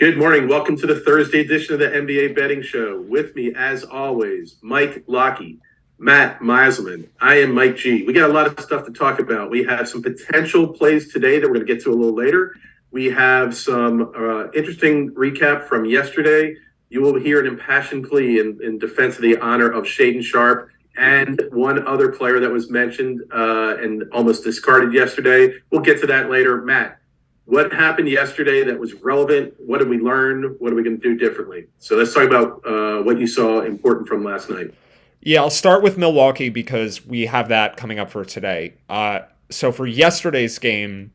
Good morning. Welcome to the Thursday edition of the NBA Betting Show. With me, as always, Mike Lockey, Matt Meiselman. I am Mike G. We got a lot of stuff to talk about. We have some potential plays today that we're going to get to a little later. We have some interesting recap from yesterday. You will hear an impassioned plea in defense of the honor of Shaedon Sharpe and one other player that was mentioned and almost discarded yesterday. We'll get to that later. Matt, what happened yesterday that was relevant? What did we learn? What are we going to do differently? So let's talk about what you saw important from last night. Yeah, I'll start with Milwaukee because we have that coming up for today. So for yesterday's game,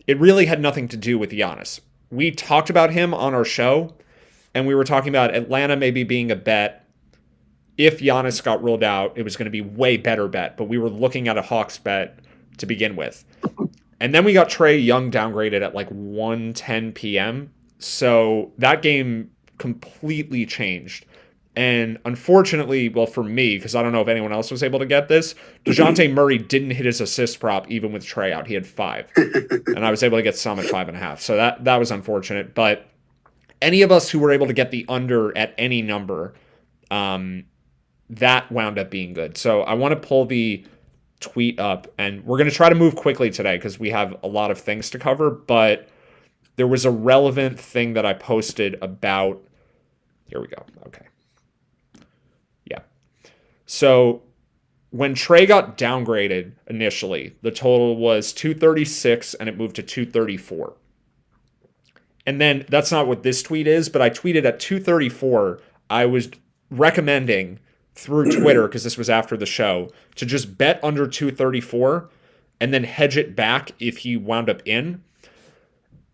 it really had nothing to do with Giannis. We talked about him on our show, and we were talking about Atlanta maybe being a bet. If Giannis got ruled out, it was going to be way better bet, but we were looking at a Hawks bet to begin with. And then we got Trae Young downgraded at like 1:10 p.m. So that game completely changed. And unfortunately, well, for me, because I don't know if anyone else was able to get this, DeJounte Murray didn't hit his assist prop even with Trae out. He had 5. And I was able to get some at 5.5. So that was unfortunate. But any of us who were able to get the under at any number, that wound up being good. So I want to pull the tweet up, and we're going to try to move quickly today because we have a lot of things to cover, but there was a relevant thing that I posted about, here we go. Okay. Yeah. So when Trae got downgraded initially, the total was 236 and it moved to 234. And then that's not what this tweet is, but I tweeted at 234. I was recommending through Twitter, because this was after the show, to just bet under 234 and then hedge it back if he wound up in.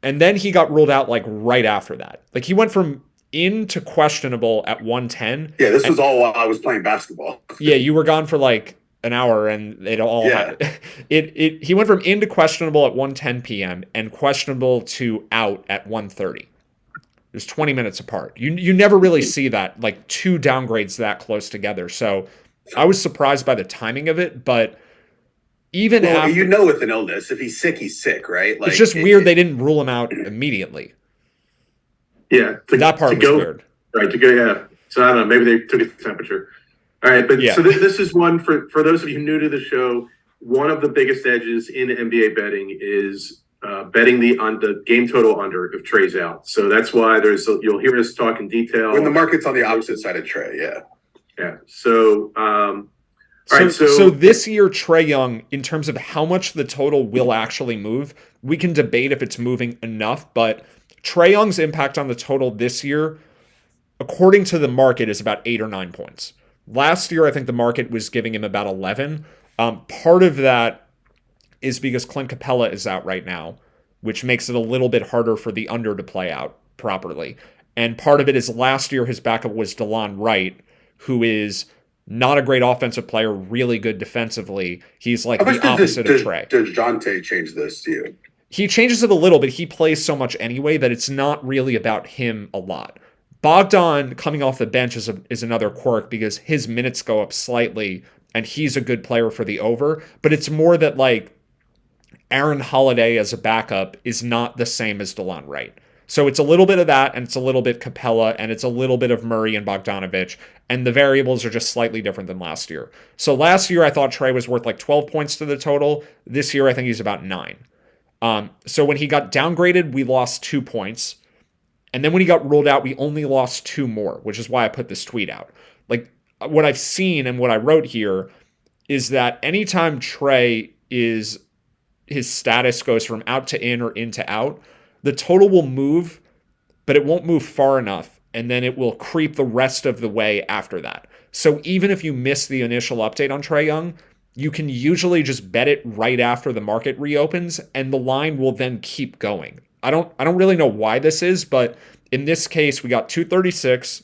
And then he got ruled out like right after that. Like he went from in to questionable at 110. Yeah, this was all while I was playing basketball. Yeah, you were gone for like an hour and it all he went from in to questionable at 1:10 p.m. and questionable to out at 1:30. There's 20 minutes apart. You never really see that, like two downgrades that close together. So I was surprised by the timing of it, but even after, with an illness, if he's sick, right? Like, it's just weird they didn't rule him out immediately. Yeah. That part was weird. Right, to go, yeah. So I don't know, maybe they took his temperature. All right, but yeah. So this is one, for those of you new to the show, one of the biggest edges in NBA betting is betting on the game total under if Trae's out. So that's why you'll hear us talk in detail. When the market's on the opposite side of Trae, yeah. Yeah. So, so this year, Trae Young, in terms of how much the total will actually move, we can debate if it's moving enough, but Trae Young's impact on the total this year, according to the market, is about 8 or 9 points. Last year, I think the market was giving him about 11. Part of that is because Clint Capella is out right now, which makes it a little bit harder for the under to play out properly. And part of it is last year his backup was DeLon Wright, who is not a great offensive player, really good defensively. He's like the opposite of Trae. Does DeJounte change this to you? He changes it a little, but he plays so much anyway that it's not really about him a lot. Bogdan coming off the bench is another quirk because his minutes go up slightly and he's a good player for the over, but it's more that like Aaron Holiday as a backup is not the same as DeLon Wright. So it's a little bit of that, and it's a little bit Capella, and it's a little bit of Murray and Bogdanovich, and the variables are just slightly different than last year. So last year I thought Trae was worth like 12 points to the total. This year I think he's about 9. So when he got downgraded, we lost 2 points. And then when he got ruled out, we only lost 2 more, which is why I put this tweet out. Like what I've seen and what I wrote here is that anytime Trae his status goes from out to in or in to out, the total will move, but it won't move far enough, and then it will creep the rest of the way after that. So even if you miss the initial update on Trae Young, you can usually just bet it right after the market reopens, and the line will then keep going. I don't really know why this is, but in this case, we got 236,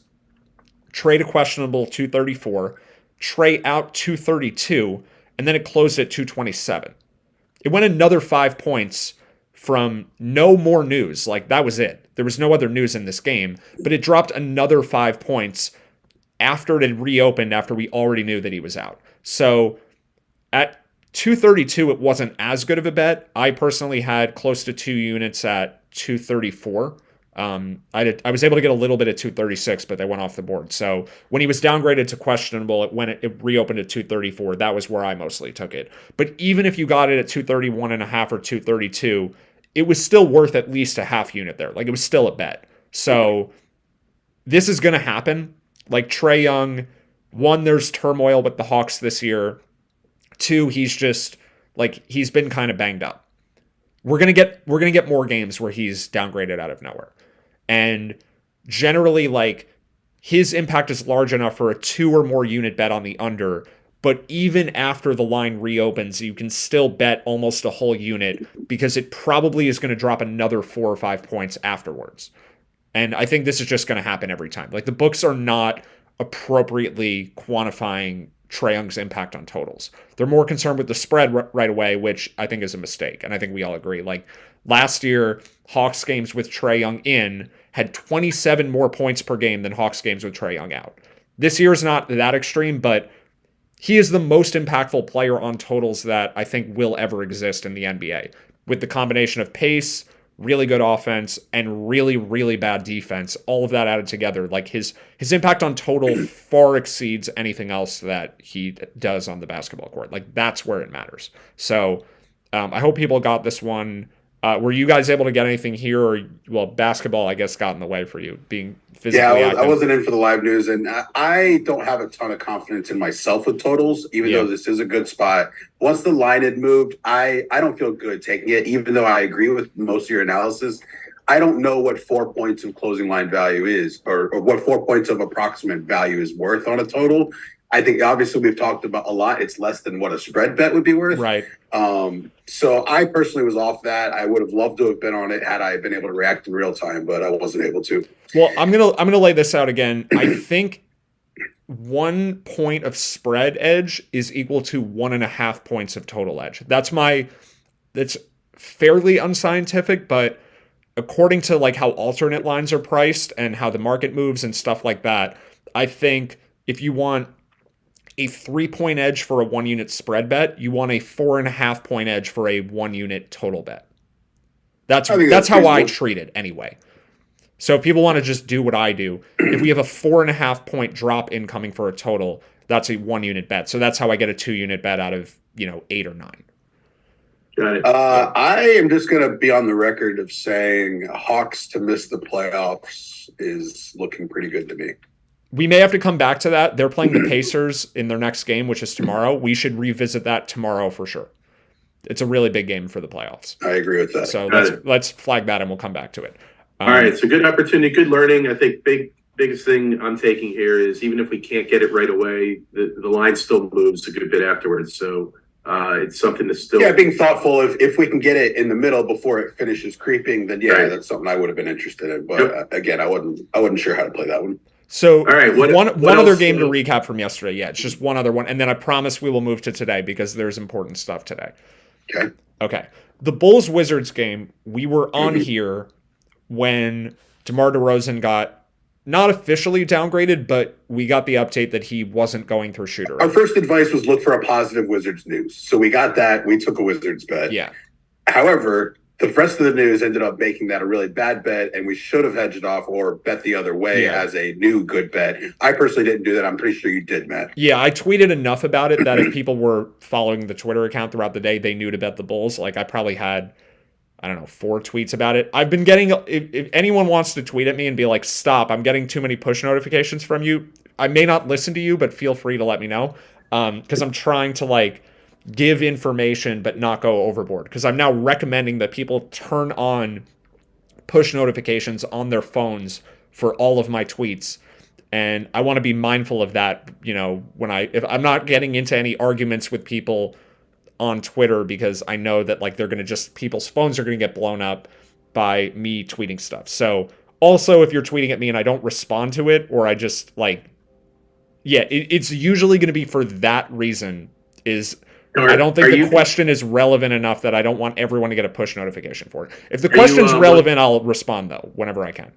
Trae to questionable 234, Trae out 232, and then it closed at 227. It went another 5 points from no more news. Like, that was it. There was no other news in this game, but it dropped another 5 points after it had reopened, after we already knew that he was out. So at 232, it wasn't as good of a bet. I personally had close to 2 units at 234, I was able to get a little bit at 236, but they went off the board. So when he was downgraded to questionable, it reopened at 234. That was where I mostly took it. But even if you got it at 231 and a half or 232, it was still worth at least a half unit there. Like, it was still a bet. So this is going to happen. Like, Trae Young, one, there's turmoil with the Hawks this year. Two, he's just like, he's been kind of banged up. We're gonna get more games where he's downgraded out of nowhere. And generally, like, his impact is large enough for a 2 or more unit bet on the under. But even after the line reopens, you can still bet almost a whole unit because it probably is going to drop another 4 or 5 points afterwards. And I think this is just going to happen every time. Like, the books are not appropriately quantifying Trae Young's impact on totals. They're more concerned with the spread right away, which I think is a mistake. And I think we all agree. Like, last year, Hawks games with Trae Young in had 27 more points per game than Hawks games with Trae Young out. This year is not that extreme, but he is the most impactful player on totals that I think will ever exist in the NBA, with the combination of pace, really good offense, and really, really bad defense. All of that added together, like, his impact on total far exceeds anything else that he does on the basketball court. Like, that's where it matters. So I hope people got this one. Were you guys able to get anything here? Or, well, basketball, I guess, got in the way for you, being physically active. I wasn't in for the live news, and I don't have a ton of confidence in myself with totals, even though this is a good spot. Once the line had moved, I don't feel good taking it, even though I agree with most of your analysis. I don't know what 4 points of closing line value is, or what 4 points of approximate value is worth on a total. I think, obviously, we've talked about a lot. It's less than what a spread bet would be worth. Right. So I personally was off that. I would have loved to have been on it had I been able to react in real time, but I wasn't able to. Well, I'm gonna lay this out again. I think 1 point of spread edge is equal to 1.5 points of total edge. That's fairly unscientific, but according to, like, how alternate lines are priced and how the market moves and stuff like that, I think if you want a 3-point edge for a 1 unit spread bet, you want a 4.5 point edge for a 1 unit total bet. That's how I treat it anyway. So if people want to just do what I do, if we have a 4.5 point drop incoming for a total, that's a 1 unit bet. So that's how I get a 2 unit bet out of 8 or 9. Got it. I am just going to be on the record of saying Hawks to miss the playoffs is looking pretty good to me. We may have to come back to that. They're playing the Pacers in their next game, which is tomorrow. We should revisit that tomorrow for sure. It's a really big game for the playoffs. I agree with that. So let's flag that and we'll come back to it. All right. So good opportunity, good learning. I think biggest thing I'm taking here is, even if we can't get it right away, the line still moves a good bit afterwards. So it's something to still... Yeah, being thoughtful. If we can get it in the middle before it finishes creeping, then that's something I would have been interested in. But again, I wasn't sure how to play that one. So, all right, one other game to recap from yesterday. Yeah, it's just one other one. And then I promise we will move to today because there's important stuff today. Okay. The Bulls-Wizards game, we were on here when DeMar DeRozan got not officially downgraded, but we got the update that he wasn't going through shooter. Our first advice was look for a positive Wizards news. So we got that. We took a Wizards bet. Yeah. However, the rest of the news ended up making that a really bad bet, and we should have hedged off or bet the other way as a new good bet. I personally didn't do that. I'm pretty sure you did, Matt. Yeah, I tweeted enough about it that if people were following the Twitter account throughout the day, they knew to bet the Bulls. Like, I probably had, 4 tweets about it. I've been getting, if anyone wants to tweet at me and be like, stop, I'm getting too many push notifications from you, I may not listen to you, but feel free to let me know. Because I'm trying to, give information but not go overboard, because I'm now recommending that people turn on push notifications on their phones for all of my tweets, and I want to be mindful of that, if I'm not getting into any arguments with people on Twitter, because I know that they're going to people's phones are going to get blown up by me tweeting stuff. So also, if you're tweeting at me and I don't respond to it, or I just it's usually going to be for that reason. I don't think the question is relevant enough that I don't want everyone to get a push notification for it. If the question's relevant, I'll respond, though, whenever I can.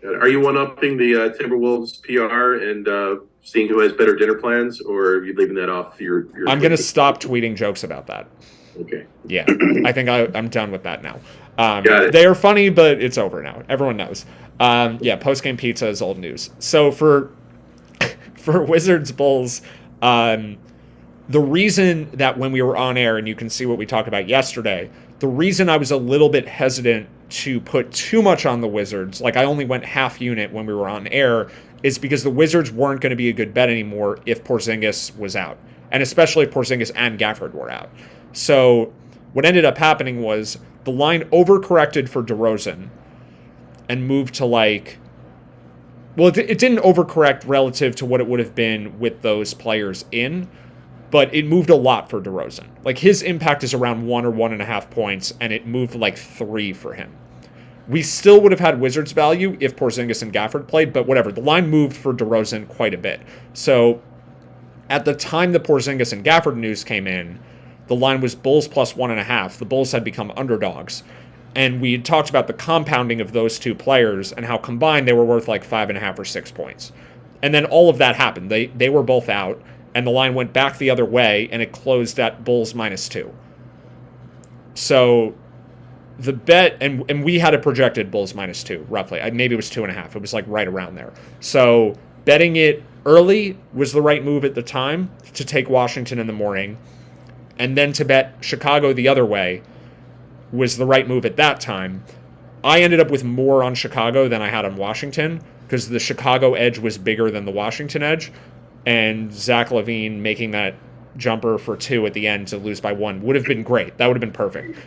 Are you one-upping the Timberwolves PR and seeing who has better dinner plans, or are you leaving that off your I'm going to stop tweeting jokes about that. Okay. Yeah, I think I'm done with that now. Got it. They are funny, but it's over now. Everyone knows. Yeah, post-game pizza is old news. So for Wizards Bulls, the reason that when we were on air, and you can see what we talked about yesterday, the reason I was a little bit hesitant to put too much on the Wizards, like I only went half unit when we were on air, is because the Wizards weren't going to be a good bet anymore if Porzingis was out. And especially if Porzingis and Gafford were out. So what ended up happening was the line overcorrected for DeRozan and moved to like... Well, it didn't overcorrect relative to what it would have been with those players in, but it moved a lot for DeRozan. Like, his impact is around 1 or 1.5 points, and it moved like 3 for him. We still would have had Wizards value if Porzingis and Gafford played, but whatever. The line moved for DeRozan quite a bit. So at the time the Porzingis and Gafford news came in, the line was Bulls plus 1.5. The Bulls had become underdogs. And we had talked about the compounding of those two players and how combined they were worth like 5.5 or 6 points. And then all of that happened. They were both out, and the line went back the other way, and it closed at Bulls -2. So the bet, and we had a projected Bulls -2, roughly. Maybe it was 2.5. It was like right around there. So betting it early was the right move at the time to take Washington in the morning. And then to bet Chicago the other way was the right move at that time. I ended up with more on Chicago than I had on Washington because the Chicago edge was bigger than the Washington edge. And Zach LaVine making that jumper for 2 at the end to lose by 1 would have been great. That would have been perfect.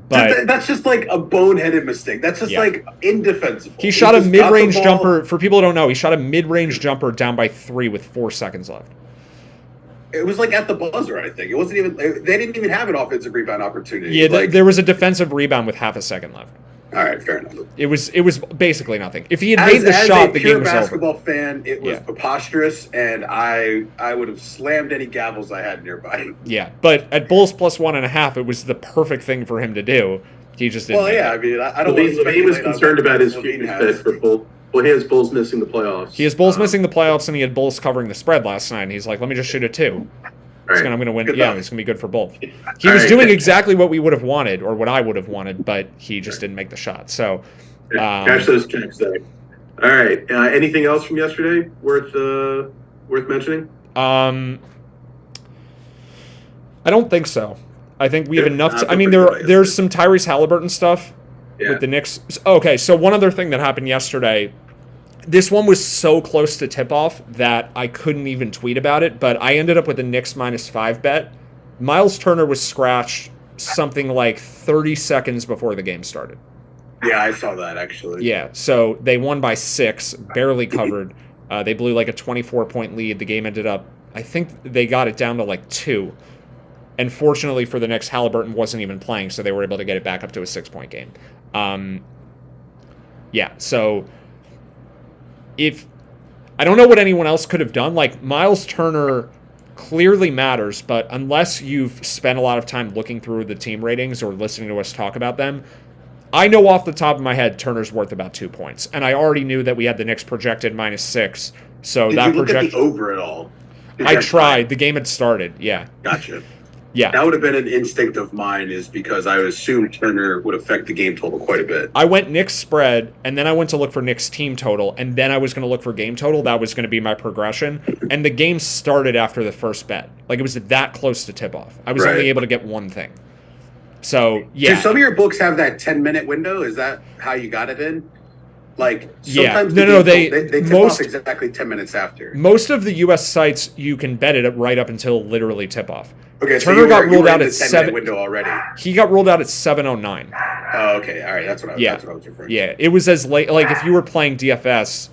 But that's just like a boneheaded mistake. That's just like indefensible. He shot a mid-range jumper. For people who don't know, he shot a mid-range jumper down by 3 with 4 seconds left. It was like at the buzzer, I think. It wasn't even. They didn't even have an offensive rebound opportunity. Yeah, there was a defensive rebound with half a second left. All right, fair enough. It was basically nothing. If he had made the shot, the game was over. As a pure basketball fan, it was preposterous, and I would have slammed any gavels I had nearby. Yeah, but at Bulls plus 1.5, it was the perfect thing for him to do. He just didn't. Well, yeah, I mean, I don't. He was concerned about his future bet for Bulls. Well, he has Bulls missing the playoffs. He has Bulls missing the playoffs, and he had Bulls covering the spread last night. And he's like, "Let me just shoot a 2. I'm going to win. It's going to be good for both." He was doing exactly what we would have wanted, or what I would have wanted, but he just didn't make the shot. So, cash those checks there. All right. Anything else from yesterday worth mentioning? I don't think so. I think we have enough. I mean, there's some Tyrese Halliburton stuff with the Knicks. Okay, so one other thing that happened yesterday. This one was so close to tip-off that I couldn't even tweet about it, but I ended up with a Knicks -5 bet. Miles Turner was scratched something like 30 seconds before the game started. Yeah, I saw that, actually. Yeah, so they won by 6, barely covered. They blew like a 24-point lead. The game ended up, I think they got it down to like 2. And fortunately for the Knicks, Halliburton wasn't even playing, so they were able to get it back up to a 6-point game. Yeah, so... I don't know what anyone else could have done. Like, Miles Turner clearly matters, but unless you've spent a lot of time looking through the team ratings or listening to us talk about them, I know off the top of my head Turner's worth about 2 points. And I already knew that we had the Knicks projected -6. So Did that you look projection. at the over at all? I tried. The game had started. Yeah. Gotcha. Yeah. That would have been an instinct of mine, is because I assumed Turner would affect the game total quite a bit. I went Knicks spread, and then I went to look for Knicks team total, and then I was going to look for game total. That was going to be my progression. And the game started after the first bet. Like, it was that close to tip-off. I was only able to get one thing. So, yeah. Do some of your books have that 10-minute window? Is that how you got it in? Like, sometimes they tip off exactly 10 minutes after. Most of the U.S. sites, you can bet it right up until literally tip-off. Okay, Turner got ruled out at 7. Window already. He got ruled out at 7:09. Oh, okay. All right. That's what I was referring to. Yeah, it was as late. Like, if you were playing DFS,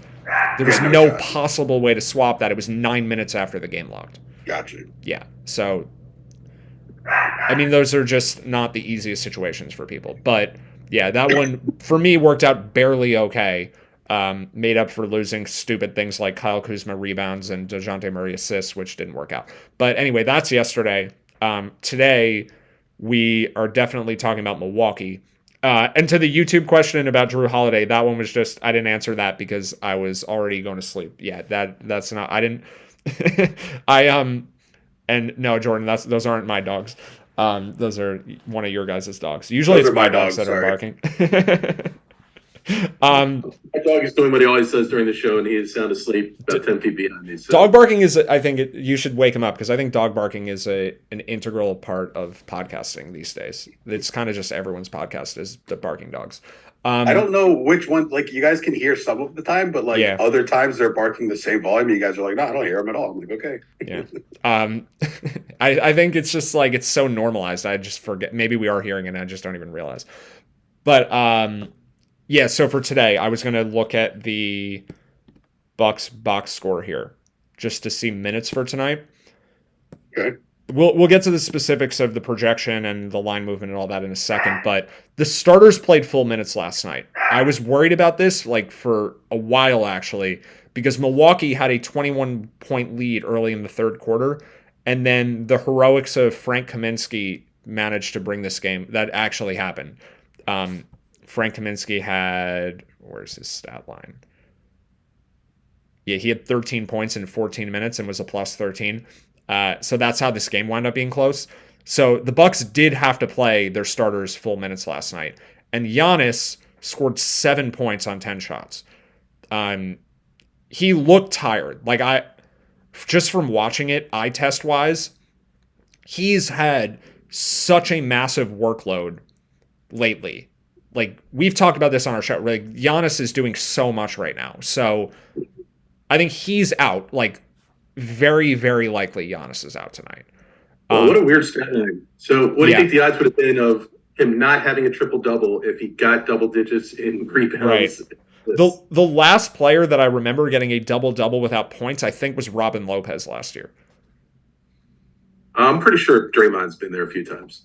there was no possible way to swap that. It was 9 minutes after the game logged. Gotcha. Yeah. So, I mean, those are just not the easiest situations for people. But, yeah, that one, for me, worked out barely okay. Made up for losing stupid things like Kyle Kuzma rebounds and DeJounte Murray assists, which didn't work out. But anyway, that's yesterday. Today, we are definitely talking about Milwaukee. And to the YouTube question about Drew Holiday, that one was just, I didn't answer that because I was already going to sleep. Yeah, that's not, I didn't, and no, Jordan, those aren't my dogs. Those are one of your guys' dogs. Usually Those it's are my my dogs dogs, that are sorry. barking. um, My dog is doing what he always says during the show, and he is sound asleep about 10 feet behind me. So. Dog barking is, I think, you should wake him up because I think dog barking is an integral part of podcasting these days. It's kind of just everyone's podcast is the barking dogs. I don't know which one. Like, you guys can hear some of the time, but like Yeah. other times they're barking the same volume. You guys are like, no, I don't hear them at all. I'm like, okay. Yeah. I think it's just like it's so normalized. I just forget. Maybe we are hearing it and I just don't even realize. But yeah, so for today, I was gonna look at the Bucks box score here just to see minutes for tonight. Okay. We'll get to the specifics of the projection and the line movement and all that in a second, but the starters played full minutes last night. I was worried about this like for a while actually, because Milwaukee had a 21-point lead early in the third quarter, and then the heroics of Frank Kaminsky managed to bring this game. That actually happened. Frank Kaminsky had, where's his stat line? Yeah, he had 13 points in 14 minutes and was a plus 13. So that's how this game wound up being close. So the Bucks did have to play their starters full minutes last night, and Giannis scored 7 points on 10 shots. He looked tired. Like just from watching it, eye test wise, he's had such a massive workload lately. Like we've talked about this on our show. Like Giannis is doing so much right now. So I think he's out. Like very, very likely Giannis is out tonight. Well, what a weird stat line. So what do you Yeah. think the odds would have been of him not having a triple-double if he got double digits in rebounds? Right. The last player that I remember getting a double-double without points, I think, was Robin Lopez last year. I'm pretty sure Draymond's been there a few times.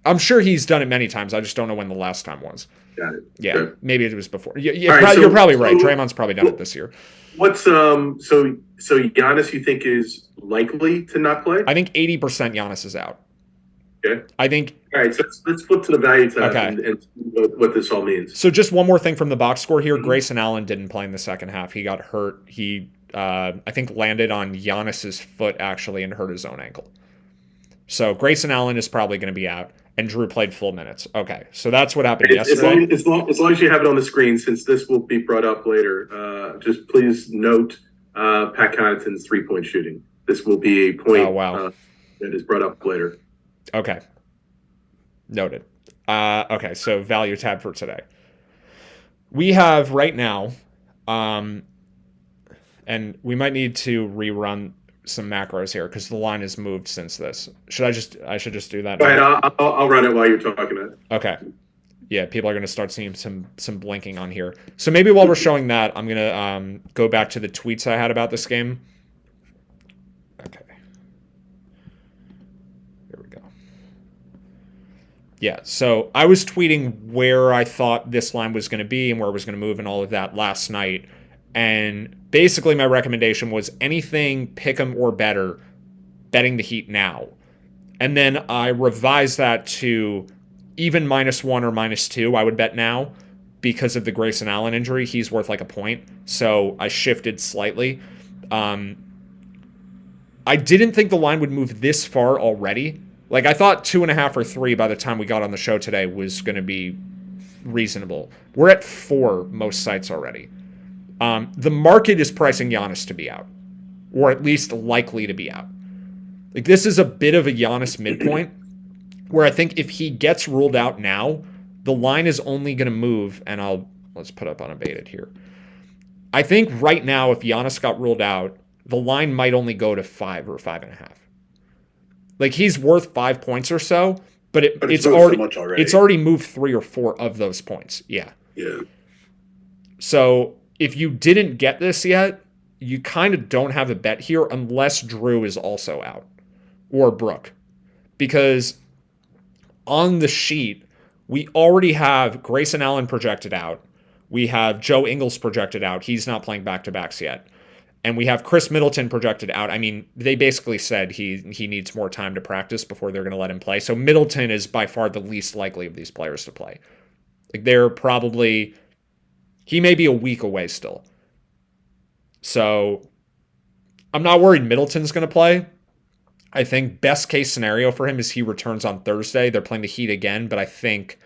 I'm sure he's done it many times. I just don't know when the last time was. Got it. Yeah, Okay. maybe it was before. All right, You're probably so- right. Draymond's probably done it this year. What's so Giannis you think is likely to not play? I think 80% Giannis is out. Okay. I think All right, so let's flip to the value tab Okay. and see what this all means. so. Just one more thing from the box score here. Grayson Allen didn't play in the second half. He got hurt. He I think landed on Giannis's foot actually and hurt his own ankle. So Grayson Allen is probably going to be out, and Drew played full minutes. Okay, so that's what happened yesterday. As long as you have it on the screen, since this will be brought up later, just please note Pat Connaughton's three-point shooting. This will be a point Oh, wow. that is brought up later. Okay. Noted. Okay, so value tab for today. We have right now, and we might need to rerun some macros here because the line has moved since this. I should just do that Go now? ahead, I'll run it while you're talking about it. Okay. Yeah, people are going to start seeing some blinking on here. So maybe while we're showing that, I'm going to go back to the tweets I had about this game. Okay. Here we go. Yeah, so I was tweeting where I thought this line was going to be and where it was going to move and all of that last night. And basically my recommendation was anything pick 'em or better, betting the Heat now. And then I revised that to even -1 or -2, I would bet now because of the Grayson Allen injury. He's worth like a point. So I shifted slightly. I didn't think the line would move this far already. Like I thought 2.5 or 3 by the time we got on the show today was going to be reasonable. We're at 4 most sites already. The market is pricing Giannis to be out, or at least likely to be out. Like this is a bit of a Giannis midpoint, where I think if he gets ruled out now, the line is only going to move. And let's put up unabated here. I think right now, if Giannis got ruled out, the line might only go to 5 or 5.5. Like he's worth 5 points or so, but it's moved so already much already. it's already moved 3 or 4 of those points. Yeah. Yeah. So if you didn't get this yet, you kind of don't have a bet here unless Drew is also out or Brooke. Because on the sheet, we already have Grayson Allen projected out. We have Joe Ingles projected out. He's not playing back-to-backs yet. And we have Chris Middleton projected out. I mean, they basically said he needs more time to practice before they're going to let him play. So Middleton is by far the least likely of these players to play. Like they're probably... He may be a week away still. So I'm not worried Middleton's going to play. I think best case scenario for him is he returns on Thursday. They're playing the Heat again, but I think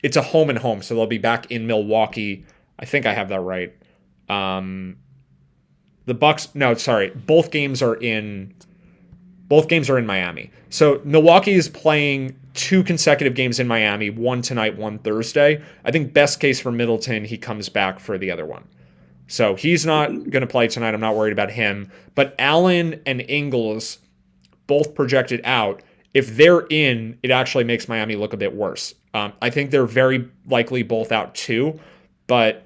it's a home and home, so they'll be back in Milwaukee. I think I have that right. The Bucks. No, sorry. Both games are in Miami. So Milwaukee is playing 2 consecutive games in Miami, one tonight, one Thursday. I think best case for Middleton, he comes back for the other one. So he's not going to play tonight. I'm not worried about him. But Allen and Ingles both projected out. If they're in, it actually makes Miami look a bit worse. I think they're very likely both out too. But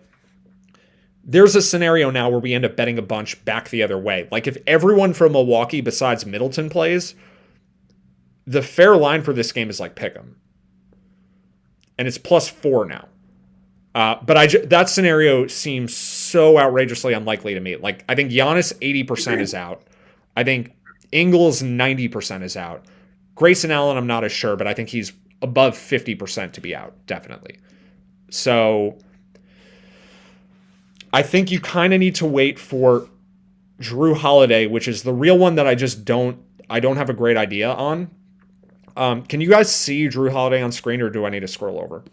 there's a scenario now where we end up betting a bunch back the other way. Like if everyone from Milwaukee besides Middleton plays, the fair line for this game is like pick 'em. And it's +4 now. But that scenario seems so outrageously unlikely to me. Like I think Giannis 80% is out. I think Ingles 90% is out. Grayson Allen, I'm not as sure, but I think he's above 50% to be out, definitely. So I think you kind of need to wait for Drew Holiday, which is the real one that I don't have a great idea on. Can you guys see Drew Holiday on screen, or do I need to scroll over?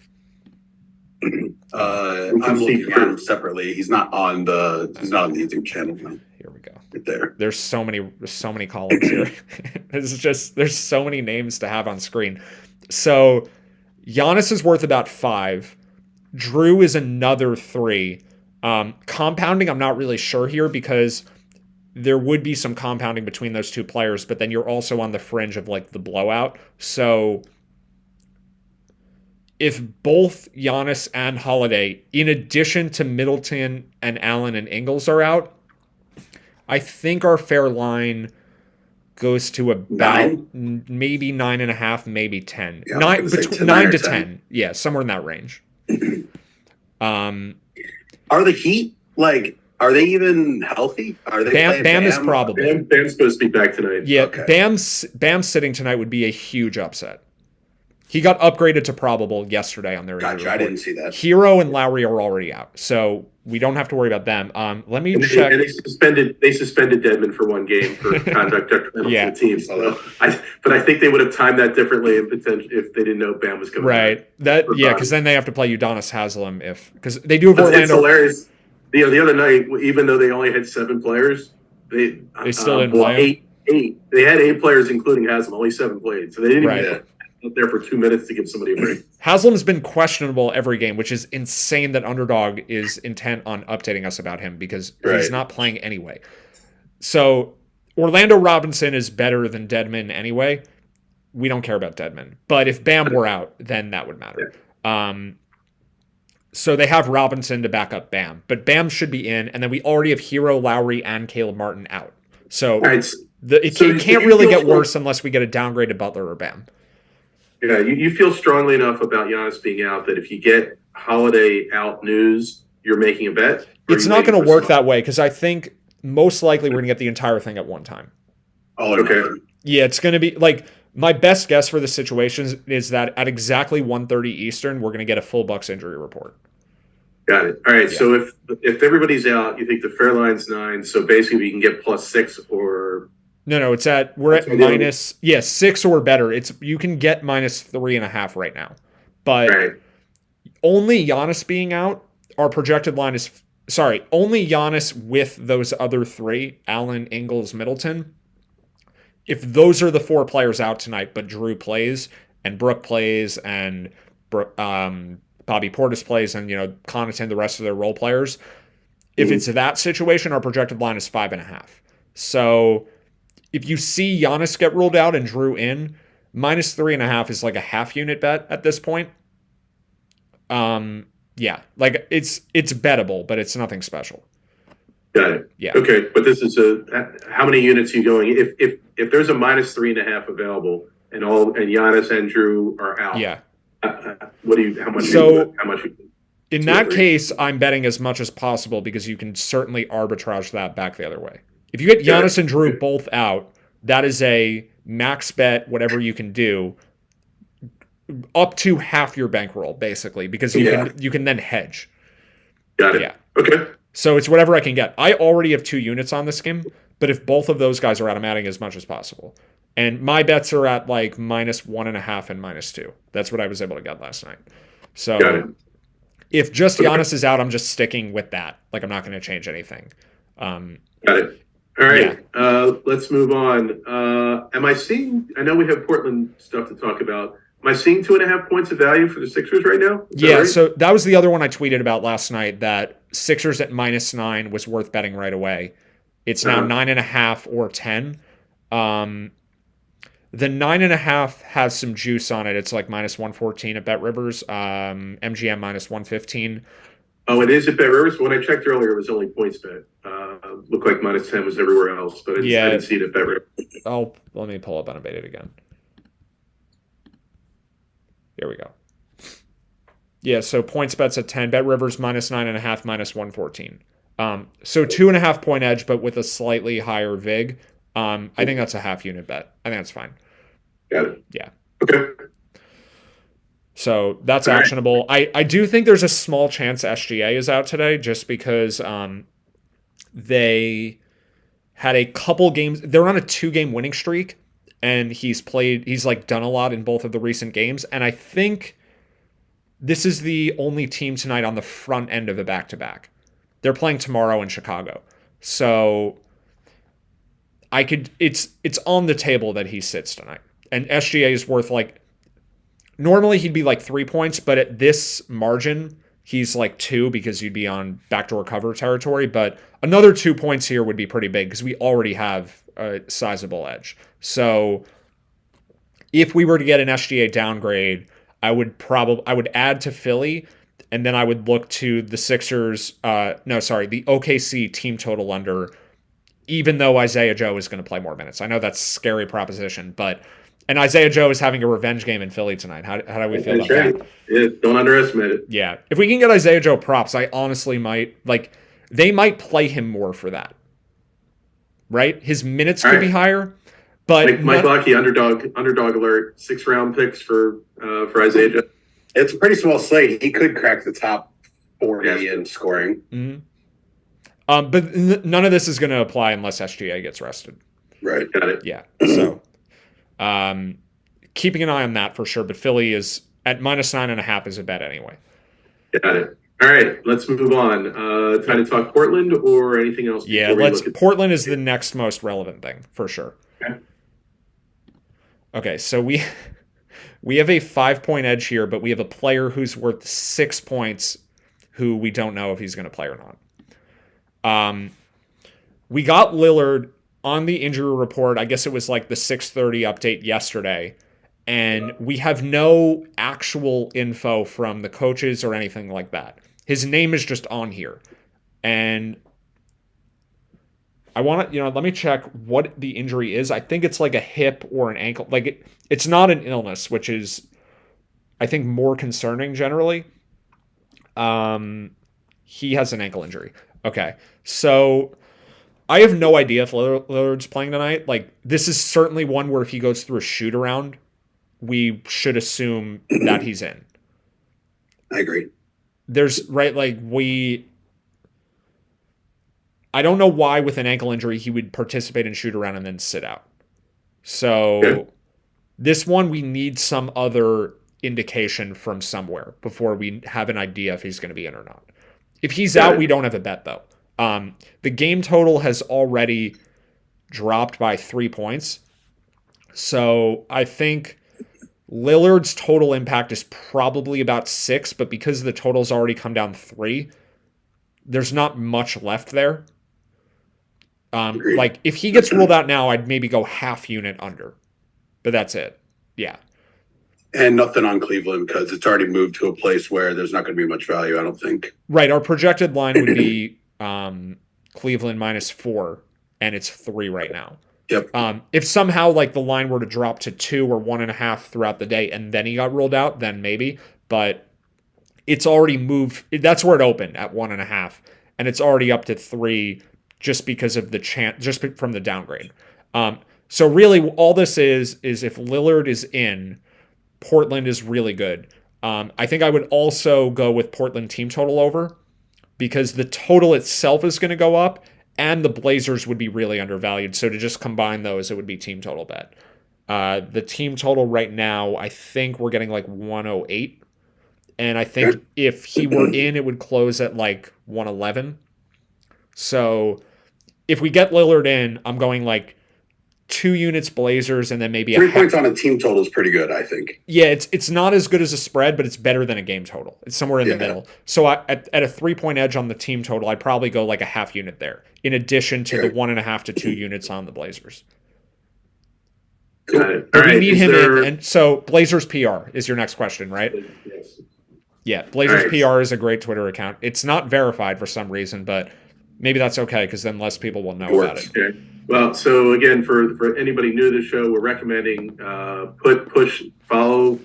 I'm looking at him separately. He's not on the YouTube channel. Here we go. Right there. There's so many columns here. There's so many names to have on screen. So Giannis is worth about 5. Drew is another 3. Compounding, I'm not really sure here because there would be some compounding between those two players, but then you're also on the fringe of like the blowout. So if both Giannis and Holiday, in addition to Middleton and Allen and Ingles, are out, I think our fair line goes to about maybe 9.5, maybe 10. Yeah, 9 to 10. 10. Yeah, somewhere in that range. Are the Heat are they even healthy? Are they Bam is probable. Bam's supposed to be back tonight. Yeah, Okay. Bam's sitting tonight would be a huge upset. He got upgraded to probable yesterday on their injury Gotcha. I report. didn't see that. Hero and Lowry are already out, so we don't have to worry about them. Let me And check. they suspended Dedmon for 1 game for conduct detrimental Yeah. to the team. So but I think they would have timed that differently and potentially if they didn't know Bam was coming. Right. back. Because then they have to play Udonis Haslam because they do have It's Orlando. hilarious. The other night, even though they only had 7 players, they still didn't play 8. They had 8 players, including Haslam. Only 7 played, so they didn't Right. even get up there for 2 minutes to give somebody a break. Haslam's been questionable every game, which is insane that Underdog is intent on updating us about him because he's Right. not playing anyway. So Orlando Robinson is better than Dedmon anyway. We don't care about Dedmon. But if Bam were out, then that would matter. So they have Robinson to back up Bam. But Bam should be in, and then we already have Hero, Lowry, and Caleb Martin out. So All right, it can't really get worse unless we get a downgrade to Butler or Bam. yeah, you feel strongly enough about Giannis being out that if you get Holiday out news, you're making a bet? Or It's are you not waiting going to for work some- that way because I think most likely we're going to get the entire thing at one time. Oh, Okay. Yeah, it's going to be like my best guess for the situation is that at exactly 1:30 Eastern, we're going to get a full Bucks injury report. Got it. All right. Yeah. So if everybody's out, you think the fair line's 9. So basically, we can get +6 or No, we're at That's what minus 6 or better. You can get -3.5 right now, but right. only Giannis being out. Our projected line is only Giannis with those other 3: Allen, Ingles, Middleton. If those are the 4 players out tonight, but Drew plays and Brook plays and Bobby Portis plays and Connaughton, the rest of their role players, if it's that situation, our projected line is 5.5. So if you see Giannis get ruled out and Drew in, -3.5 is like a half unit bet at this point. Yeah, like it's bettable, but it's nothing special. Got it. Yeah. Okay, but this is how many units are you going? If there's a -3.5 available and Giannis and Drew are out, Yeah. What do you? How much? So- how much? In 2 or that 3? case, I'm betting as much as possible because you can certainly arbitrage that back the other way. If you get Giannis and Drew both out, that is a max bet, whatever you can do, up to half your bankroll, basically, because you can then hedge. Got it. Yeah. Okay. So it's whatever I can get. I already have 2 units on this game, but if both of those guys are out, I'm adding as much as possible. And my bets are at like -1.5 and -2. That's what I was able to get last night. Got So it. if just Giannis is out, I'm just sticking with that. Like, I'm not going to change anything. Got it. All right. Let's move on. Am I seeing? I know we have Portland stuff to talk about. Am I seeing 2.5 points of value for the Sixers right now? Is that Yeah, right? so that was the other one I tweeted about last night, that Sixers at -9 was worth betting right away. It's now 9.5 or 10. The 9.5 has some juice on it. It's like -114 at Bet Rivers. MGM -115. Oh, it is at Bet Rivers. When I checked earlier, it was only points bet. Looked like -10 was everywhere else, but I didn't see it at Bet Rivers. Oh, let me pull up Unabated again. Here we go. Yeah, so points bets at 10. Bet Rivers -9.5, -114. So 2.5 point edge, but with a slightly higher vig. I think that's a half unit bet. I think that's fine. Got it. Yeah. Okay. So that's All right. actionable. I do think there's a small chance SGA is out today, just because they had a couple games. They're on a 2-game winning streak, and he's like done a lot in both of the recent games. And I think this is the only team tonight on the front end of a back-to-back. They're playing tomorrow in Chicago. So it's on the table that he sits tonight. And SGA is worth like, normally he'd be like 3 points, but at this margin, he's like 2 because you'd be on backdoor cover territory. But another 2 points here would be pretty big because we already have a sizable edge. So if we were to get an SGA downgrade, I would add to Philly, and then I would look to the Sixers. The OKC team total under, even though Isaiah Joe is going to play more minutes. I know that's a scary proposition, and Isaiah Joe is having a revenge game in Philly tonight. How do we feel about that? Yeah, don't underestimate it. Yeah. If we can get Isaiah Joe props, I honestly might, they might play him more for that. Right? His minutes could be higher, but Mike Lockey, underdog alert, 6-round picks for Isaiah Joe. It's a pretty small slate. He could crack the top 40 in scoring. Mm-hmm. But none of this is going to apply unless SGA gets rested. Right. Got it. Yeah. So keeping an eye on that for sure. But Philly is at -9.5 is a bet anyway. Got it. All right, let's move on. Time to talk Portland or anything else? Yeah, Portland is the next most relevant thing for sure. Okay, so we have a 5-point edge here, but we have a player who's worth 6 points who we don't know if he's going to play or not. We got Lillard on the injury report. I guess it was like the 6:30 update yesterday. And we have no actual info from the coaches or anything like that. His name is just on here. And I want to, let me check what the injury is. I think it's like a hip or an ankle. Like it's not an illness, which is, I think, more concerning generally. He has an ankle injury. Okay. So I have no idea if Lillard's playing tonight. Like, this is certainly one where if he goes through a shoot around, we should assume that he's in. I agree. I don't know why with an ankle injury he would participate in shoot around and then sit out. So this one, we need some other indication from somewhere before we have an idea if he's going to be in or not. If he's out, we don't have a bet though. The game total has already dropped by 3 points. So I think Lillard's total impact is probably about 6, but because the total's already come down 3, there's not much left there. Like if he gets ruled out now, I'd maybe go half unit under, but that's it. Yeah. And nothing on Cleveland because it's already moved to a place where there's not going to be much value, I don't think. Right. Our projected line would be Cleveland -4, and it's 3 right now. Yep. If somehow like the line were to drop to 2 or 1.5 throughout the day and then he got ruled out, then maybe. But it's already moved. That's where it opened at 1.5, and it's already up to 3 just because of the chance, just from the downgrade. So really, all this is if Lillard is in, Portland is really good. I think I would also go with Portland team total over because the total itself is going to go up. And the Blazers would be really undervalued. So to just combine those, it would be team total bet. The team total right now, I think we're getting like 108. And I think if he were in, it would close at like 111. So if we get Lillard in, I'm going like 2 units Blazers and then maybe 3 points on a team total is pretty good, I think. Yeah, it's not as good as a spread, but it's better than a game total. It's somewhere in the middle. So at a 3-point edge on the team total, I'd probably go like a half unit there, in addition to the 1.5 to 2 units on the Blazers. Got it. But we need him in. And so Blazers PR is your next question, right? Yes. Yeah, Blazers PR is a great Twitter account. It's not verified for some reason, but maybe that's okay because then less people will know about it. Okay. Well, so again, for anybody new to the show, we're recommending follow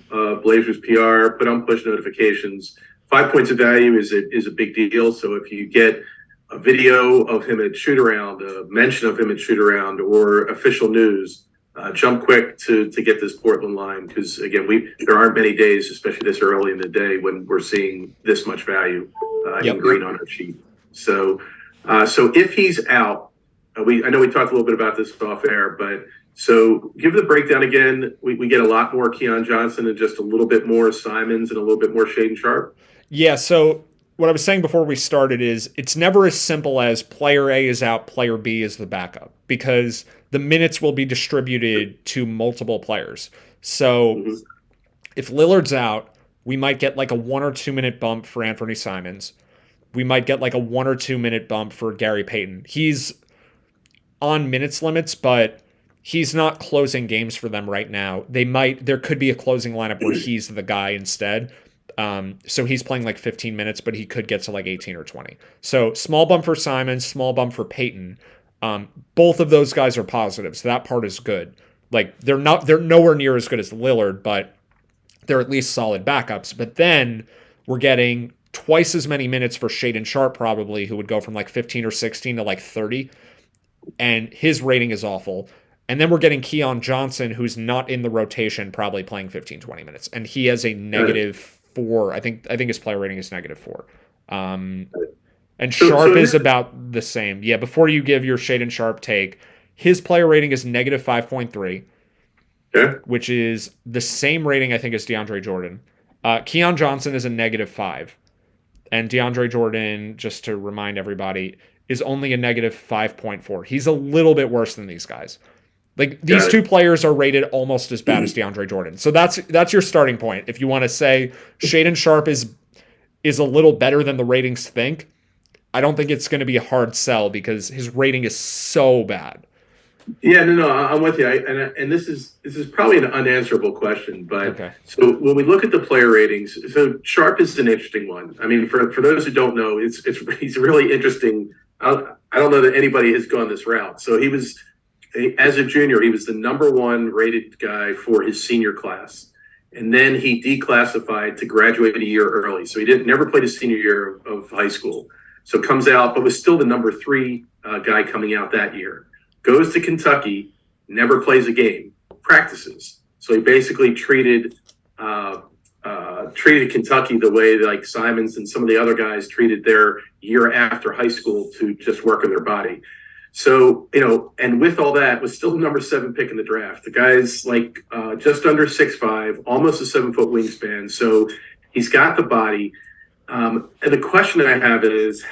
Blazers PR, put on push notifications. 5 points of value is a big deal. So if you get a video of him at shoot around, a mention of him at shoot around, or official news, jump quick to get this Portland line because again, there aren't many days, especially this early in the day, when we're seeing this much value in green on our sheet. So if he's out. I know we talked a little bit about this off air, but so give the breakdown again. We get a lot more Keon Johnson and just a little bit more Simons and a little bit more Shaedon Sharpe. Yeah, so what I was saying before we started is it's never as simple as player A is out, player B is the backup, because the minutes will be distributed to multiple players. So if Lillard's out, we might get like a 1 or 2 minute bump for Anthony Simons. We might get like a 1 or 2 minute bump for Gary Payton. He's on minutes limits, but he's not closing games for them right now. There could be a closing lineup where he's the guy instead. So he's playing like 15 minutes, but he could get to like 18 or 20. So small bump for Simon, small bump for Payton. Both of those guys are positive, so that part is good. Like they're nowhere near as good as Lillard, but they're at least solid backups. But then we're getting twice as many minutes for Shaedon Sharpe probably, who would go from like 15 or 16 to like 30. And his rating is awful. And then we're getting Keon Johnson, who's not in the rotation, probably playing 15, 20 minutes. And he has a -4. I think his player rating is -4. And Sharpe is about the same. Yeah, before you give your Shaedon Sharpe take, his player rating is -5.3, which is the same rating, I think, as DeAndre Jordan. Keon Johnson is a -5. And DeAndre Jordan, just to remind everybody, is only a -5.4. He's a little bit worse than these guys. Like these two players are rated almost as bad as DeAndre Jordan. So that's your starting point. If you want to say Shaedon Sharpe is a little better than the ratings think, I don't think it's going to be a hard sell because his rating is so bad. Yeah, no, I'm with you. And this is probably an unanswerable question, but So when we look at the player ratings, so Sharpe is an interesting one. I mean, for those who don't know, he's really interesting. I don't know that anybody has gone this route. So as a junior, he was the #1 rated guy for his senior class. And then he declassified to graduate a year early. So he never played his senior year of high school. So comes out, but was still the number 3 guy coming out that year. Goes to Kentucky, never plays a game, practices. So he basically treated Kentucky the way like Simons and some of the other guys treated their year after high school to just work on their body. So, and with all that, was still the #7 pick in the draft. The guy's like just under 6'5", almost a 7-foot wingspan. So he's got the body. And the question I have is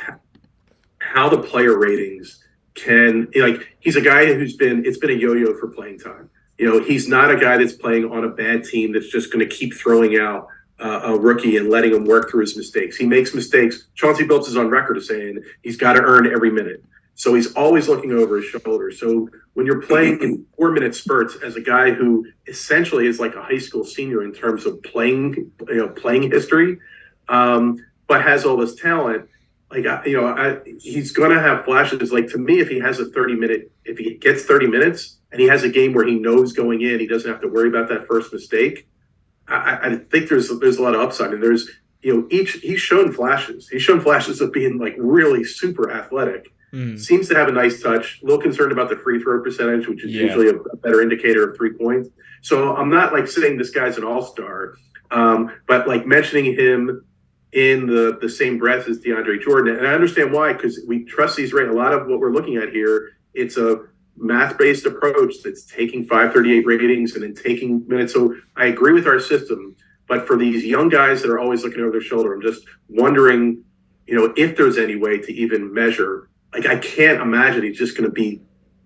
how the player ratings he's a guy it's been a yo-yo for playing time. He's not a guy that's playing on a bad team that's just going to keep throwing out a rookie and letting him work through his mistakes. He makes mistakes. Chauncey Billups is on record as saying he's got to earn every minute. So he's always looking over his shoulder. So when you're playing in 4-minute spurts as a guy who essentially is like a high school senior in terms of playing history, but has all this talent, he's going to have flashes. Like to me, if he gets 30 minutes and he has a game where he knows going in, he doesn't have to worry about that first mistake. I think there's a lot of upside. And there's, he's shown flashes. He's shown flashes of being like really super athletic. Seems to have a nice touch. A little concerned about the free throw percentage, which is usually a better indicator of 3 points. So I'm not like saying this guy's an all-star, but like mentioning him in the same breath as DeAndre Jordan. And I understand why, because we trust these ratings. A lot of what we're looking at here, it's a math-based approach that's taking 538 ratings and then taking minutes. So I agree with our system, but for these young guys that are always looking over their shoulder, I'm just wondering, if there's any way to even measure. Like, I can't imagine he's just going to be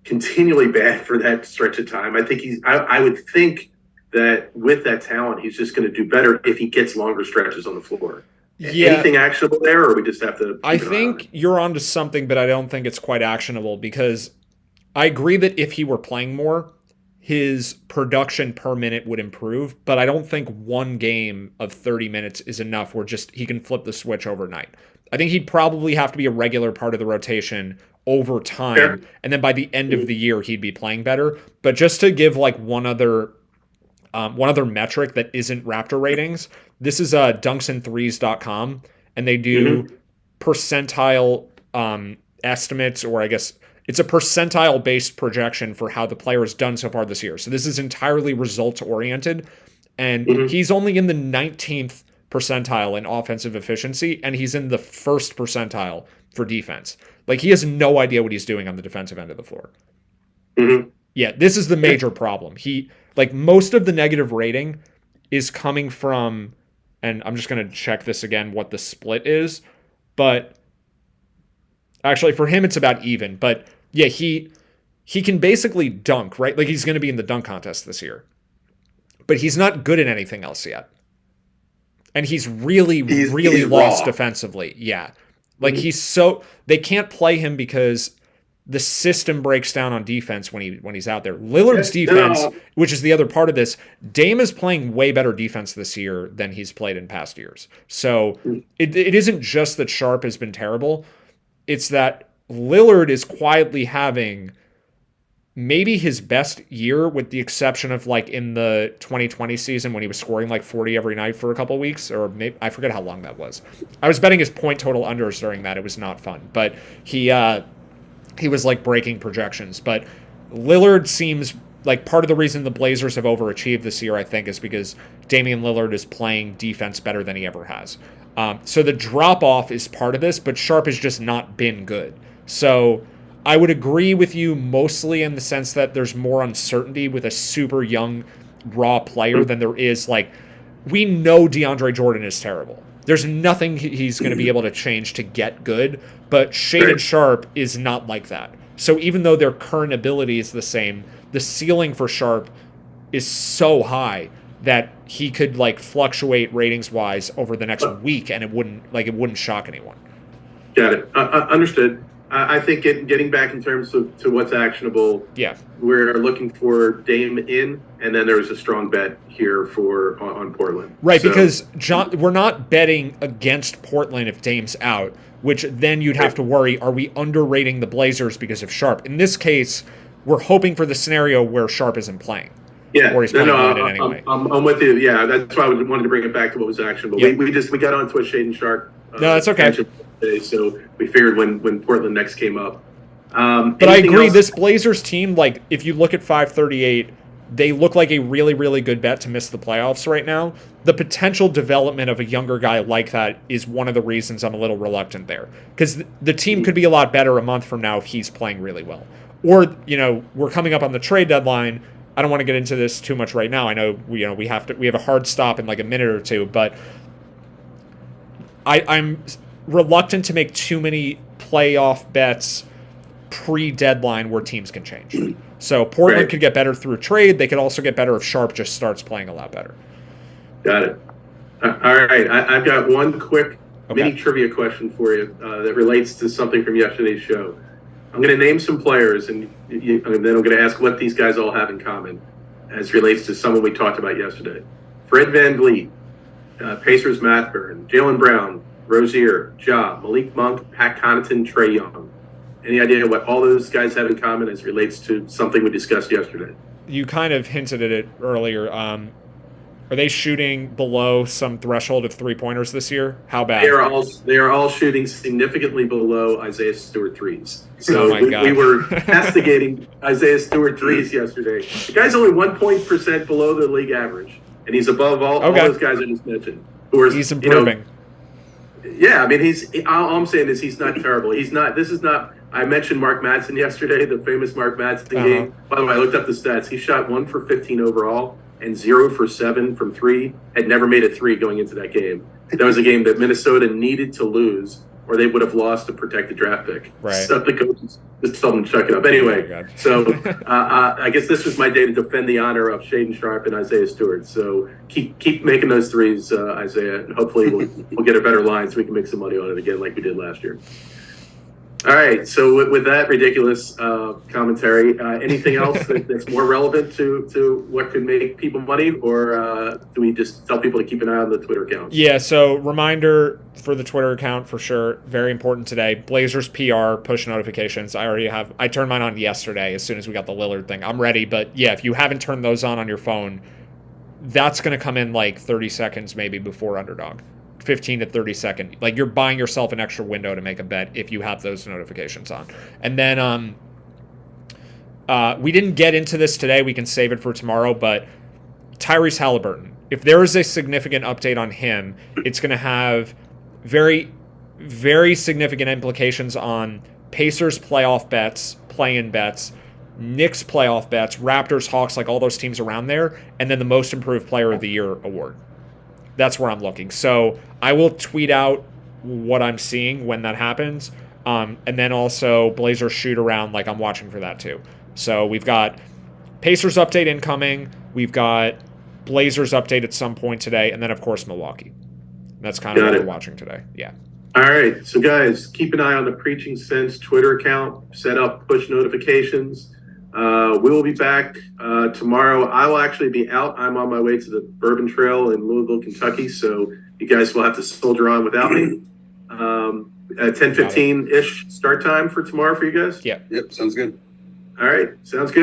continually bad for that stretch of time. I think I would think that with that talent, he's just going to do better if he gets longer stretches on the floor. Yeah. Anything actionable there, or we just have to? I think you're onto something, but I don't think it's quite actionable, because I agree that if he were playing more, his production per minute would improve, but I don't think one game of 30 minutes is enough where just he can flip the switch overnight. I think he'd probably have to be a regular part of the rotation over time, Sure. and then by the end of the year, he'd be playing better. But just to give like one other metric that isn't Raptor ratings, this is dunksandthrees.com, and they do percentile estimates, or I guess it's a percentile based projection for how the player has done so far this year. So this is entirely results oriented, and he's only in the 19th percentile in offensive efficiency, and he's in the first percentile for defense. Like, he has no idea what he's doing on the defensive end of the floor. Yeah, this is the major problem. Most of the negative rating is coming from, and I'm just going to check this again, what the split is, but actually for him it's about even. But yeah, he can basically dunk, right? Like, he's going to be in the dunk contest this year, but he's not good at anything else yet. And he's really lost raw defensively. Yeah. Like, they can't play him because the system breaks down on defense when he's out there. Lillard's defense, which is the other part of this, Dame is playing way better defense this year than he's played in past years. So it isn't just that Sharp has been terrible. It's that Lillard is quietly having maybe his best year, with the exception of like in the 2020 season when he was scoring like 40 every night for a couple of weeks, or maybe, I forget how long that was. I was betting his point total unders during that. It was not fun, but he was like breaking projections. But Lillard seems like part of the reason the Blazers have overachieved this year, I think, is because Damian Lillard is playing defense better than he ever has. So the drop off is part of this, but Sharp has just not been good. So I would agree with you mostly in the sense that there's more uncertainty with a super young, raw player than there is. Like, we know DeAndre Jordan is terrible. There's nothing he's going to be able to change to get good, but Shaedon Sharp is not like that. So even though their current ability is the same, the ceiling for Sharp is so high that he could like fluctuate ratings wise over the next week, and it wouldn't shock anyone. Got it. Understood. I think getting back in terms of to what's actionable. Yeah, we're looking for Dame in, and then there's a strong bet here on Portland. Right, so, because we're not betting against Portland if Dame's out, which then you'd have to worry, are we underrating the Blazers because of Sharp? In this case, we're hoping for the scenario where Sharp isn't playing. Yeah, or he's playing anyway. I'm with you. Yeah, that's why I wanted to bring it back to what was actionable. Yep. We got onto a Shaedon Sharp. No, that's okay. Today, so we figured when Portland next came up. But I agree, this Blazers team, like, if you look at 538, they look like a really, really good bet to miss the playoffs right now. The potential development of a younger guy like that is one of the reasons I'm a little reluctant there. Because the team could be a lot better a month from now if he's playing really well. Or, we're coming up on the trade deadline. I don't want to get into this too much right now. I know we have a hard stop in like a minute or two, but I'm reluctant to make too many playoff bets pre-deadline where teams can change. So Portland could get better through a trade. They could also get better if Sharp just starts playing a lot better. Got it. All right. I've got one quick mini trivia question for you that relates to something from yesterday's show. I'm going to name some players, and then I'm going to ask what these guys all have in common as relates to someone we talked about yesterday. Fred VanVleet, Pacers Matt Byrne, Jaylen Brown, Rozier, Ja, Malik Monk, Pat Connaughton, Trae Young. Any idea what all those guys have in common as relates to something we discussed yesterday? You kind of hinted at it earlier. Are they shooting below some threshold of three-pointers this year? How bad? They are all shooting significantly below Isaiah Stewart threes. So God. we were castigating Isaiah Stewart threes yesterday. The guy's only 1% below the league average, and he's above all those guys I just mentioned. He's improving. Yeah, I mean, all I'm saying is he's not terrible. He's not. This is not. I mentioned Mark Madsen yesterday, the famous Mark Madsen game. By the way, I looked up the stats. He shot 1 for 15 overall and 0 for 7 from three. Had never made a three going into that game. That was a game that Minnesota needed to lose, or they would have lost to protect the draft pick. Right. So the coaches just told them to chuck it up. Anyway, Oh, so I guess this was my day to defend the honor of Shaden Sharp and Isaiah Stewart. So keep making those threes, Isaiah, and hopefully we'll get a better line so we can make some money on it again like we did last year. All right, so with that ridiculous commentary, anything else that's more relevant to what could make people money, or do we just tell people to keep an eye on the Twitter account? Yeah, so reminder for the Twitter account for sure, very important today. Blazers PR push notifications. I turned mine on yesterday as soon as we got the Lillard thing. I'm ready, but yeah, if you haven't turned those on your phone, that's going to come in like 30 seconds maybe before Underdog. 15 to 30 second. Like, you're buying yourself an extra window to make a bet if you have those notifications on. And then we didn't get into this today. We can save it for tomorrow, but Tyrese Halliburton, if there is a significant update on him, it's going to have very, very significant implications on Pacers playoff bets, play-in bets, Knicks playoff bets, Raptors, Hawks, like all those teams around there, and then the Most Improved Player of the Year award. That's where I'm looking. So I will tweet out what I'm seeing when that happens. And then also Blazers shoot around, like I'm watching for that too. So we've got Pacers update incoming. We've got Blazers update at some point today. And then, of course, Milwaukee. That's kind of what we're watching today. Yeah. All right. So, guys, keep an eye on the Preaching Sense Twitter account. Set up push notifications. We will be back tomorrow. I will actually be out. I'm on my way to the Bourbon Trail in Louisville, Kentucky. So you guys will have to soldier on without me. 10:15-ish start time for tomorrow for you guys. Yeah. Yep, sounds good. All right. Sounds good.